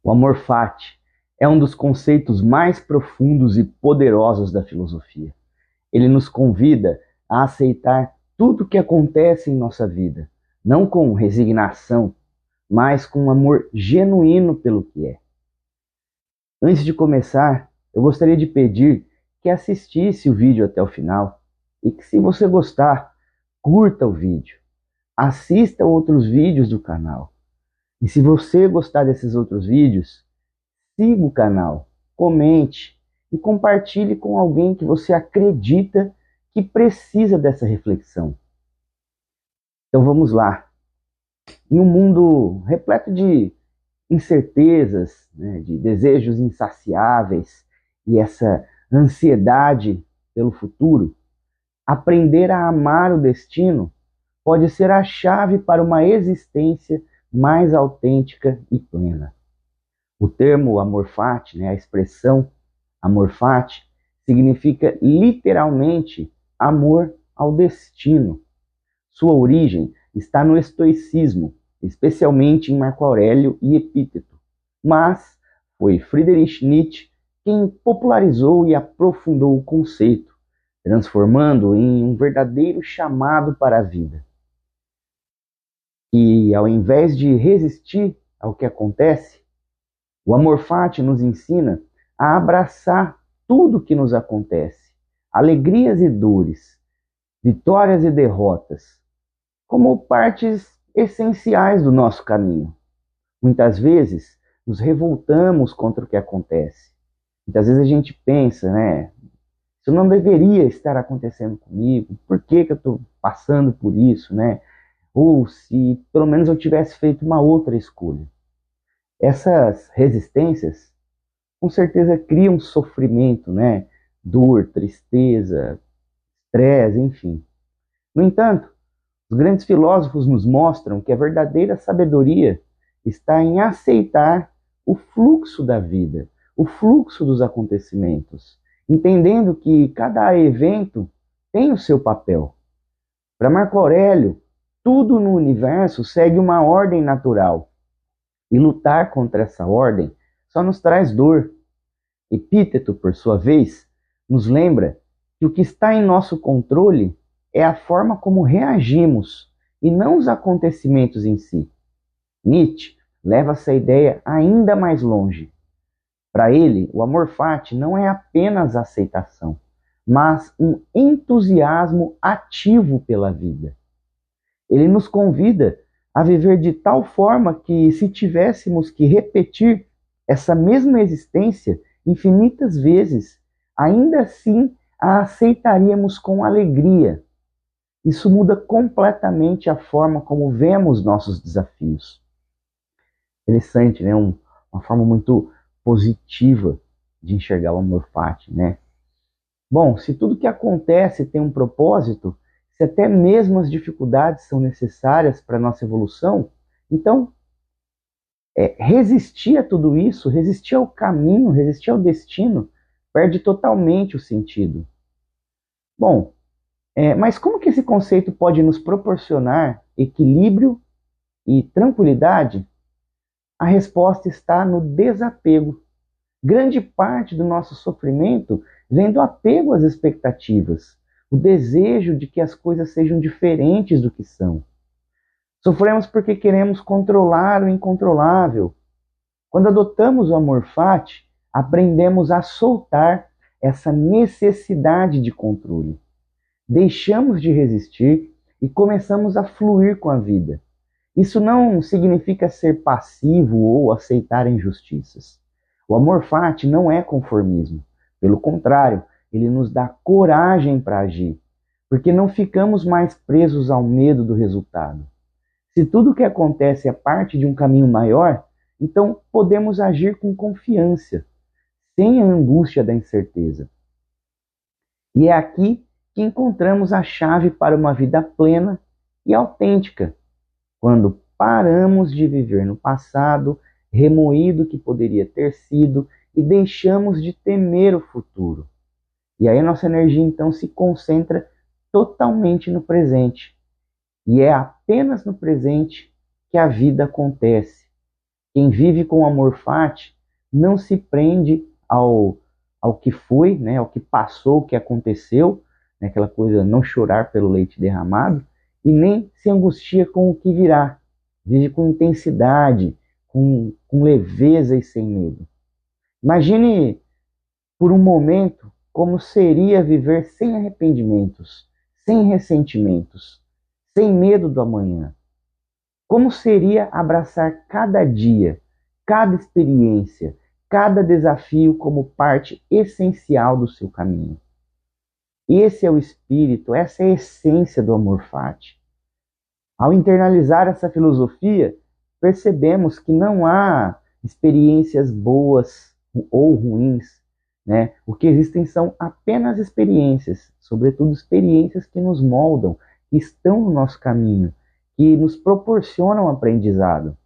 O amor fati é um dos conceitos mais profundos e poderosos da filosofia. Ele nos convida a aceitar tudo o que acontece em nossa vida, não com resignação, mas com um amor genuíno pelo que é. Antes de começar, eu gostaria de pedir que assistisse o vídeo até o final e que, se você gostar, curta o vídeo, assista outros vídeos do canal. E se você gostar desses outros vídeos, siga o canal, comente e compartilhe com alguém que você acredita que precisa dessa reflexão. Então vamos lá. Em um mundo repleto de incertezas, né, de desejos insaciáveis e essa ansiedade pelo futuro, aprender a amar o destino pode ser a chave para uma existência mais autêntica e plena. O termo amor fati, né, a expressão amor fati, significa literalmente amor ao destino. Sua origem está no estoicismo, especialmente em Marco Aurélio e Epíteto, mas foi Friedrich Nietzsche quem popularizou e aprofundou o conceito, transformando-o em um verdadeiro chamado para a vida. E ao invés de resistir ao que acontece, o amor fati nos ensina a abraçar tudo o que nos acontece, alegrias e dores, vitórias e derrotas, como partes essenciais do nosso caminho. Muitas vezes nos revoltamos contra o que acontece. Muitas vezes a gente pensa, né? Isso não deveria estar acontecendo comigo, por que eu estou passando por isso, né? Ou se pelo menos eu tivesse feito uma outra escolha. Essas resistências, com certeza, criam sofrimento, né? Dor, tristeza, estresse, enfim. No entanto, os grandes filósofos nos mostram que a verdadeira sabedoria está em aceitar o fluxo da vida, o fluxo dos acontecimentos, entendendo que cada evento tem o seu papel. Para Marco Aurélio, tudo no universo segue uma ordem natural, e lutar contra essa ordem só nos traz dor. Epíteto, por sua vez, nos lembra que o que está em nosso controle é a forma como reagimos e não os acontecimentos em si. Nietzsche leva essa ideia ainda mais longe. Para ele, o amor fati não é apenas aceitação, mas um entusiasmo ativo pela vida. Ele nos convida a viver de tal forma que, se tivéssemos que repetir essa mesma existência infinitas vezes, ainda assim a aceitaríamos com alegria. Isso muda completamente a forma como vemos nossos desafios. Interessante, né? Uma forma muito positiva de enxergar o amor fati, né? Bom, se tudo que acontece tem um propósito, se até mesmo as dificuldades são necessárias para a nossa evolução, então resistir a tudo isso, resistir ao caminho, resistir ao destino, perde totalmente o sentido. Bom, mas como que esse conceito pode nos proporcionar equilíbrio e tranquilidade? A resposta está no desapego. Grande parte do nosso sofrimento vem do apego às expectativas, o desejo de que as coisas sejam diferentes do que são. Sofremos porque queremos controlar o incontrolável. Quando adotamos o amor fati, aprendemos a soltar essa necessidade de controle. Deixamos de resistir e começamos a fluir com a vida. Isso não significa ser passivo ou aceitar injustiças. O amor fati não é conformismo. Pelo contrário, ele nos dá coragem para agir, porque não ficamos mais presos ao medo do resultado. Se tudo o que acontece é parte de um caminho maior, então podemos agir com confiança, sem a angústia da incerteza. E é aqui que encontramos a chave para uma vida plena e autêntica, quando paramos de viver no passado, remoído o que poderia ter sido, e deixamos de temer o futuro. E aí nossa energia então se concentra totalmente no presente. E é apenas no presente que a vida acontece. Quem vive com amor fati não se prende ao que foi, né, ao que passou, o que aconteceu, né, aquela coisa, não chorar pelo leite derramado, e nem se angustia com o que virá. Vive com intensidade, com leveza e sem medo. Imagine por um momento como seria viver sem arrependimentos, sem ressentimentos, sem medo do amanhã. Como seria abraçar cada dia, cada experiência, cada desafio como parte essencial do seu caminho. Esse é o espírito, essa é a essência do amor fati. Ao internalizar essa filosofia, percebemos que não há experiências boas ou ruins, né? O que existem são apenas experiências, sobretudo experiências que nos moldam, que estão no nosso caminho, que nos proporcionam aprendizado.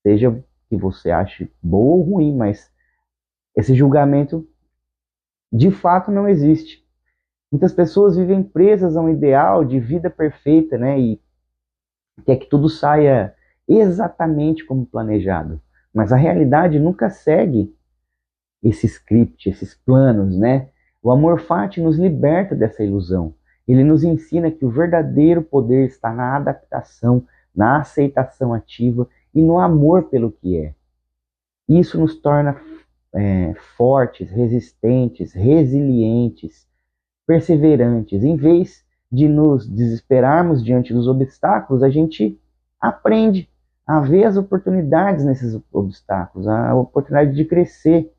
Seja que você ache boa ou ruim, mas esse julgamento de fato não existe. Muitas pessoas vivem presas a um ideal de vida perfeita, né? E quer que tudo saia exatamente como planejado. Mas a realidade nunca segue esse script, esses planos, né? O amor fati nos liberta dessa ilusão. Ele nos ensina que o verdadeiro poder está na adaptação, na aceitação ativa e no amor pelo que é. Isso nos torna fortes, resistentes, resilientes, perseverantes. Em vez de nos desesperarmos diante dos obstáculos, a gente aprende a ver as oportunidades nesses obstáculos, a oportunidade de crescer.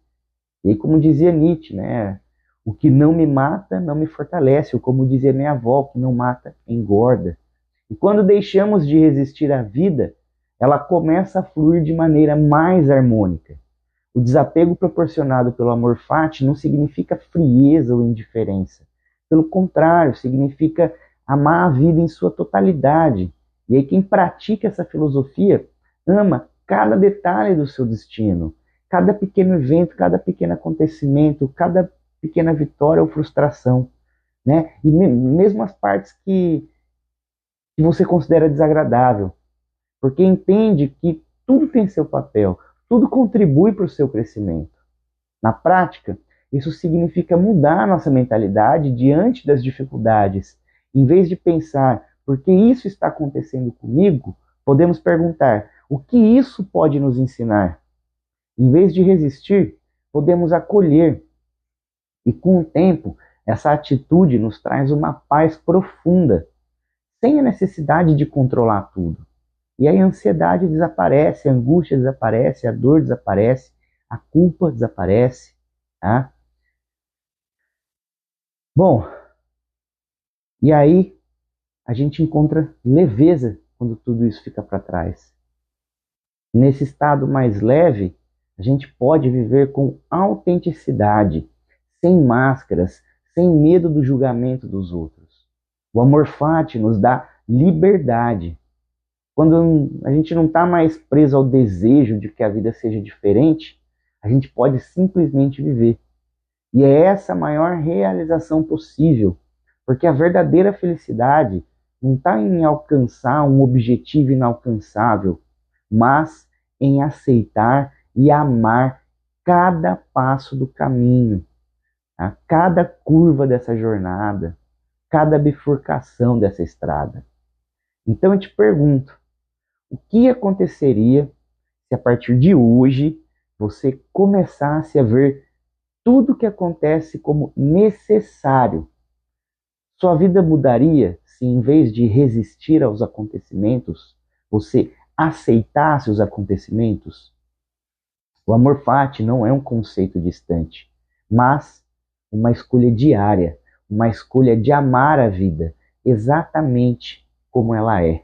E como dizia Nietzsche, né? O que não me mata não me fortalece, ou como dizia minha avó, o que não mata engorda. E quando deixamos de resistir à vida, ela começa a fluir de maneira mais harmônica. O desapego proporcionado pelo amor fati não significa frieza ou indiferença. Pelo contrário, significa amar a vida em sua totalidade. E aí quem pratica essa filosofia ama cada detalhe do seu destino, cada pequeno evento, cada pequeno acontecimento, cada pequena vitória ou frustração, né? E mesmo as partes que você considera desagradável, porque entende que tudo tem seu papel, tudo contribui para o seu crescimento. Na prática, isso significa mudar a nossa mentalidade diante das dificuldades. Em vez de pensar, por que isso está acontecendo comigo, podemos perguntar, o que isso pode nos ensinar? Em vez de resistir, podemos acolher. E com o tempo, essa atitude nos traz uma paz profunda, sem a necessidade de controlar tudo. E aí a ansiedade desaparece, a angústia desaparece, a dor desaparece, a culpa desaparece. Tá? Bom, e aí a gente encontra leveza quando tudo isso fica para trás. Nesse estado mais leve, a gente pode viver com autenticidade, sem máscaras, sem medo do julgamento dos outros. O amor fati nos dá liberdade. Quando a gente não está mais preso ao desejo de que a vida seja diferente, a gente pode simplesmente viver. E é essa a maior realização possível, porque a verdadeira felicidade não está em alcançar um objetivo inalcançável, mas em aceitar e amar cada passo do caminho, tá? Cada curva dessa jornada, cada bifurcação dessa estrada. Então eu te pergunto, o que aconteceria se a partir de hoje você começasse a ver tudo que acontece como necessário? Sua vida mudaria se, em vez de resistir aos acontecimentos, você aceitasse os acontecimentos? O amor fati não é um conceito distante, mas uma escolha diária, uma escolha de amar a vida exatamente como ela é.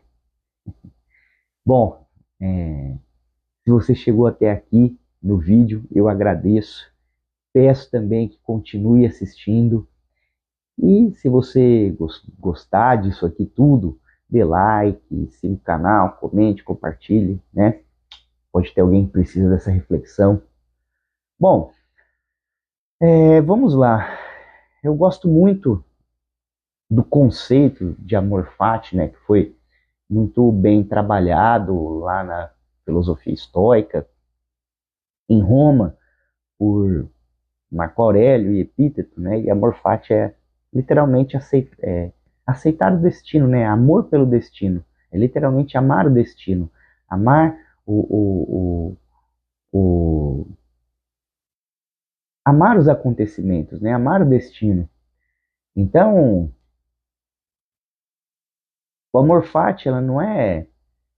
Bom, se você chegou até aqui no vídeo, eu agradeço. Peço também que continue assistindo. E se você gostar disso aqui tudo, dê like, siga o canal, comente, compartilhe, né? Pode ter alguém que precisa dessa reflexão. Bom, vamos lá. Eu gosto muito do conceito de amor fati, né? Que foi muito bem trabalhado lá filosofia estoica, em Roma, por Marco Aurélio e Epíteto, né? E amor fati é literalmente aceitar o destino, né? Amor pelo destino. É literalmente amar o destino. Amar o amar os acontecimentos, né? Amar o destino. Então, o amor fati, ela não é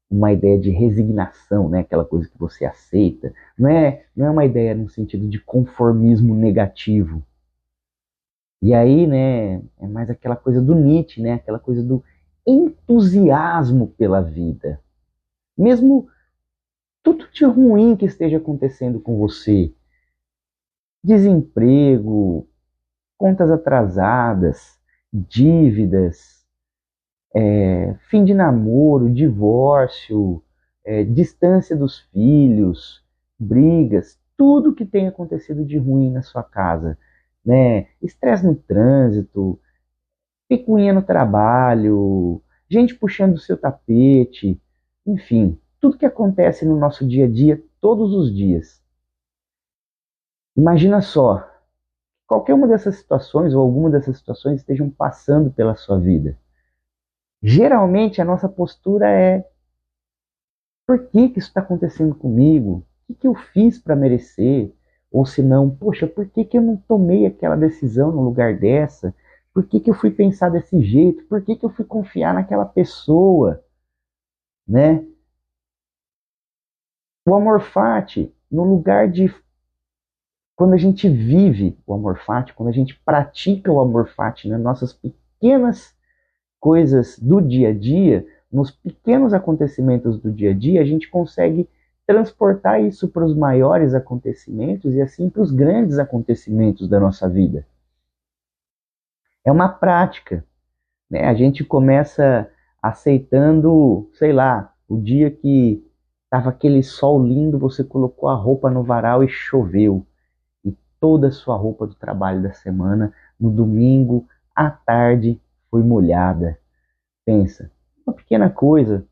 uma ideia de resignação, né? Aquela coisa que você aceita. Não é uma ideia no sentido de conformismo negativo. E aí, né, é mais aquela coisa do Nietzsche, né? Aquela coisa do entusiasmo pela vida. Mesmo tudo de ruim que esteja acontecendo com você, desemprego, contas atrasadas, dívidas, fim de namoro, divórcio, distância dos filhos, brigas, tudo que tem acontecido de ruim na sua casa, né? Estresse no trânsito, picuinha no trabalho, gente puxando o seu tapete, enfim, tudo que acontece no nosso dia a dia, todos os dias. Imagina só, qualquer uma dessas situações ou alguma dessas situações estejam passando pela sua vida. Geralmente a nossa postura é: por que que isso está acontecendo comigo? O que que eu fiz para merecer? Ou se não, poxa, por que que eu não tomei aquela decisão no lugar dessa? Por que que eu fui pensar desse jeito? Por que que eu fui confiar naquela pessoa? Né? O amor fati, no lugar de quando a gente vive o amor fati, quando a gente pratica o amor fati nas nossas pequenas coisas do dia a dia, nos pequenos acontecimentos do dia a dia, a gente consegue transportar isso para os maiores acontecimentos e assim para os grandes acontecimentos da nossa vida. É uma prática, né? A gente começa aceitando, sei lá, o dia que estava aquele sol lindo, você colocou a roupa no varal e choveu. E toda a sua roupa do trabalho da semana, no domingo, à tarde, foi molhada. Pensa, uma pequena coisa,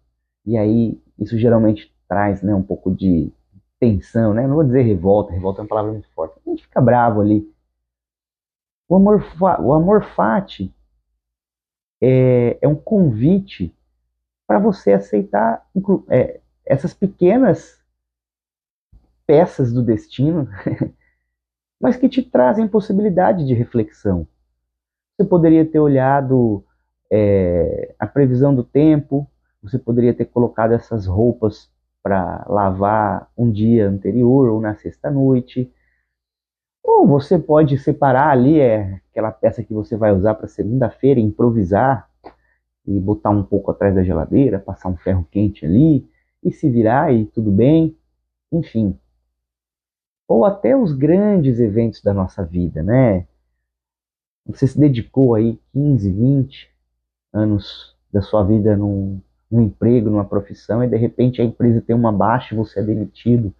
e aí isso geralmente traz, né, um pouco de tensão, né? Não vou dizer revolta, revolta é uma palavra muito forte. A gente fica bravo ali. O amor fati é um convite para você aceitar essas pequenas peças do destino, mas que te trazem possibilidade de reflexão. Você poderia ter olhado a previsão do tempo, você poderia ter colocado essas roupas para lavar um dia anterior ou na sexta-noite, ou você pode separar ali aquela peça que você vai usar para segunda-feira, improvisar e botar um pouco atrás da geladeira, passar um ferro quente ali e se virar e tudo bem, enfim. Ou até os grandes eventos da nossa vida, né? Você se dedicou aí 15, 20 anos da sua vida num emprego, numa profissão, e de repente a empresa tem uma baixa e você é demitido,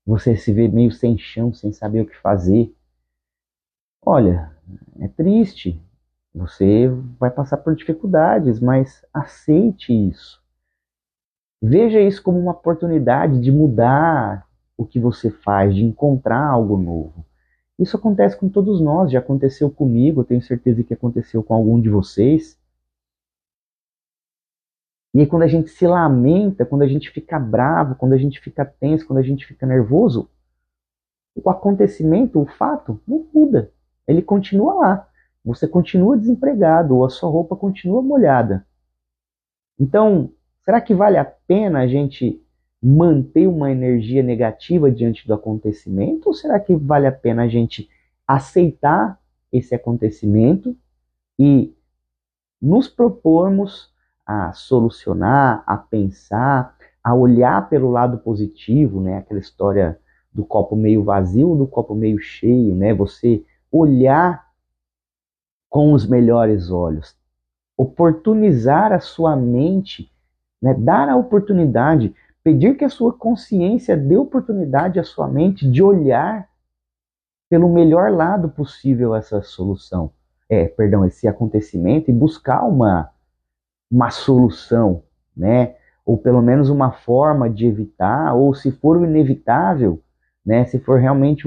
você se vê meio sem chão, sem saber o que fazer. Olha, é triste, você vai passar por dificuldades, mas aceite isso. Veja isso como uma oportunidade de mudar o que você faz, de encontrar algo novo. Isso acontece com todos nós, já aconteceu comigo, tenho certeza que aconteceu com algum de vocês. E aí, quando a gente se lamenta, quando a gente fica bravo, quando a gente fica tenso, quando a gente fica nervoso, o acontecimento, o fato, não muda. Ele continua lá. Você continua desempregado ou a sua roupa continua molhada. Então, será que vale a pena a gente manter uma energia negativa diante do acontecimento? Ou será que vale a pena a gente aceitar esse acontecimento e nos propormos a solucionar, a pensar, a olhar pelo lado positivo, né? Aquela história do copo meio vazio, do copo meio cheio, né? Você olhar com os melhores olhos, oportunizar a sua mente, né? Dar a oportunidade, pedir que a sua consciência dê oportunidade à sua mente de olhar pelo melhor lado possível essa solução, esse acontecimento e buscar uma solução, né? ou pelo menos uma forma de evitar, ou se for o inevitável, né, se for realmente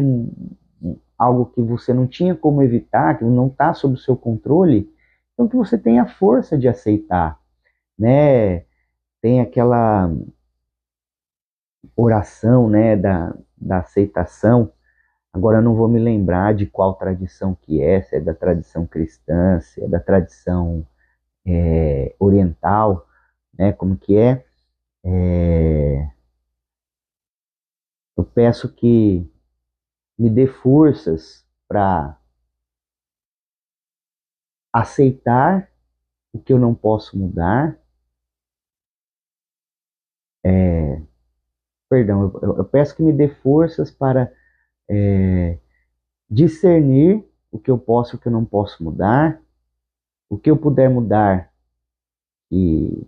algo que você não tinha como evitar, que não está sob o seu controle, então que você tenha a força de aceitar, né? Tem aquela oração, né, da aceitação. Agora eu não vou me lembrar de qual tradição que é, se é da tradição cristã, se é da tradição oriental, né, como que é. Eu peço que me dê forças para aceitar o que eu não posso mudar. Perdão, eu peço que me dê forças para discernir o que eu posso e o que eu não posso mudar, o que eu puder mudar e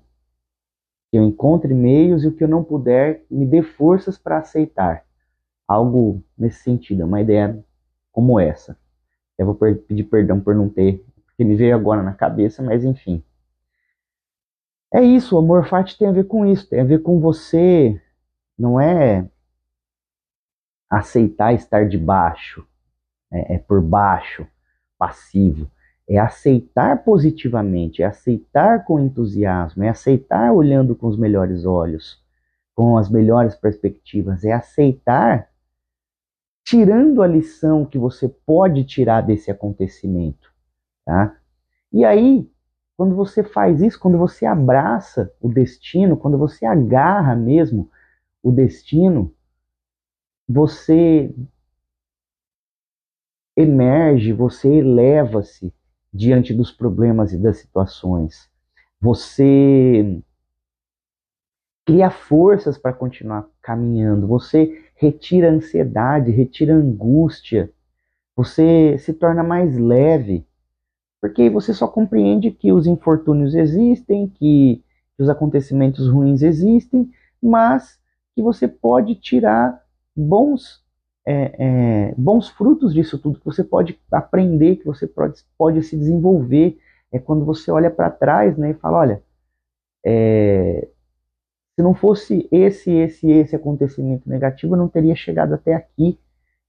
que eu encontre meios, e o que eu não puder, me dê forças para aceitar. Algo nesse sentido, uma ideia como essa. Eu vou pedir perdão por não ter, porque me veio agora na cabeça, mas enfim. É isso, o amor fati tem a ver com isso, tem a ver com você, não é aceitar estar debaixo, é por baixo, passivo. É aceitar positivamente, é aceitar com entusiasmo, é aceitar olhando com os melhores olhos, com as melhores perspectivas, é aceitar tirando a lição que você pode tirar desse acontecimento, tá? E aí, quando você faz isso, quando você abraça o destino, quando você agarra mesmo o destino, você emerge, você eleva-se diante dos problemas e das situações. Você cria forças para continuar caminhando, você retira a ansiedade, retira a angústia, você se torna mais leve, porque você só compreende que os infortúnios existem, que os acontecimentos ruins existem, mas que você pode tirar bons frutos disso tudo, que você pode aprender, que você pode se desenvolver. É quando você olha para trás, né, e fala, olha, se não fosse esse acontecimento negativo, eu não teria chegado até aqui,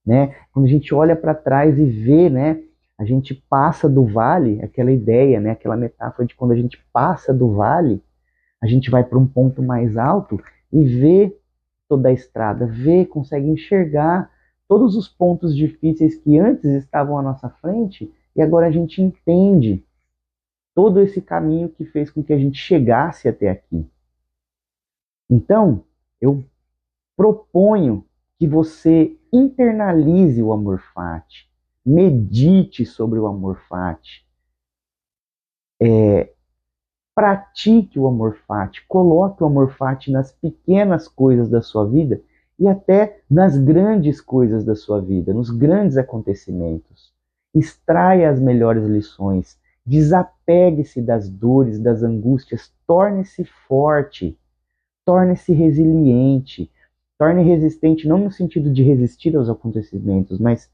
né? Quando a gente olha para trás e vê, né, a gente passa do vale, aquela ideia, né, aquela metáfora de quando a gente passa do vale, a gente vai para um ponto mais alto e vê toda a estrada, vê, consegue enxergar todos os pontos difíceis que antes estavam à nossa frente, e agora a gente entende todo esse caminho que fez com que a gente chegasse até aqui. Então, eu proponho que você internalize o amor fati, medite sobre o amor fati, pratique o amor fati, coloque o amor fati nas pequenas coisas da sua vida e até nas grandes coisas da sua vida, nos grandes acontecimentos. Extraia as melhores lições, desapegue-se das dores, das angústias, torne-se forte, torne-se resiliente, torne resistente não no sentido de resistir aos acontecimentos, mas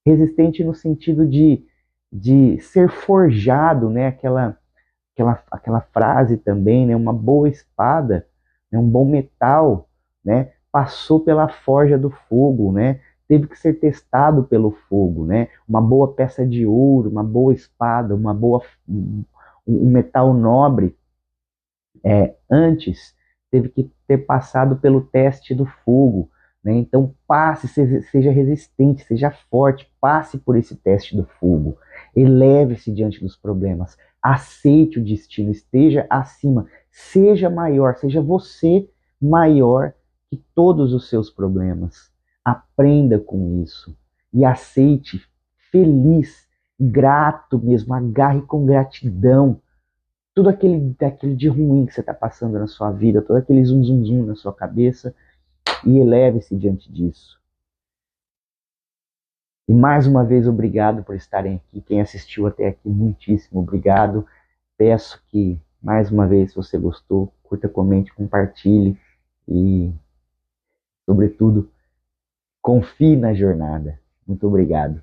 resistente no sentido de ser forjado, né? Aquela frase também, né? Uma boa espada, né? Um bom metal, né? Passou pela forja do fogo, né? Teve que ser testado pelo fogo, né? Uma boa peça de ouro, uma boa espada, um metal nobre, antes teve que ter passado pelo teste do fogo, né? Então passe, seja resistente, seja forte, passe por esse teste do fogo, eleve-se diante dos problemas, aceite o destino, esteja acima, seja maior, seja você maior que todos os seus problemas. Aprenda com isso e aceite feliz, grato mesmo, agarre com gratidão tudo aquele de ruim que você está passando na sua vida, todo aquele zum zum zum na sua cabeça, e eleve-se diante disso. E mais uma vez, obrigado por estarem aqui. Quem assistiu até aqui, muitíssimo obrigado. Peço que, mais uma vez, se você gostou, curta, comente, compartilhe e, sobretudo, confie na jornada. Muito obrigado.